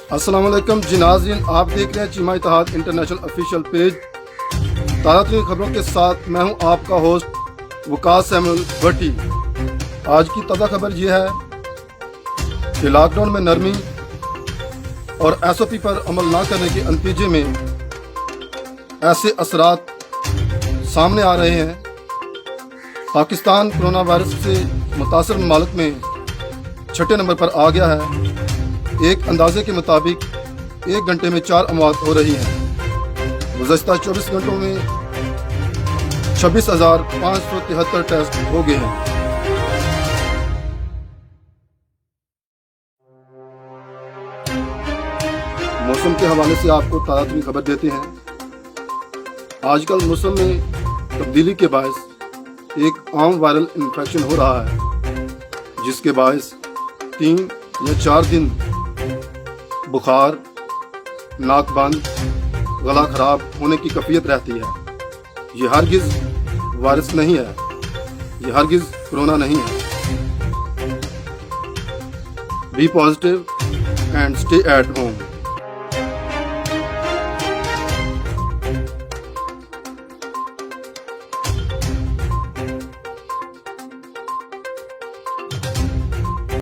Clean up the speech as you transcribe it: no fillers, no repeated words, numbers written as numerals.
अस्सलाम वालेकुम जी नाज़रीन, आप देख रहे हैं चीमा इत्तेहाद इंटरनेशनल ऑफिशियल पेज। ताज़ा खबरों के साथ मैं हूं आपका होस्ट वकास सैमुअल भट्टी। आज की ताज़ा खबर यह है कि लॉकडाउन में नरमी और SOP पर अमल ना करने के नतीजे में ऐसे असरात सामने आ रहे हैं। पाकिस्तान कोरोना वायरस से मुतासर ममालिक में 6ठे नंबर पर आ गया है। एक अंदाजे के मुताबिक 1 घंटे में 4 अमवात हो रही हैं। गुज़श्ता 24 घंटों में 26,573 टेस्ट हो गए हैं। मौसम के हवाले से आपको ताज़ा खबर देते हैं। आजकल मौसम में तब्दीली के बायस एक आम वायरल इन्फेक्शन हो रहा है, जिसके बायस 3 या 4 दिन बुखार, नाक बंद, गला खराब होने की कैफियत रहती है। ये हरगिज़ वायरस नहीं है, ये हरगिज़ कोरोना नहीं है। Be positive and stay at home.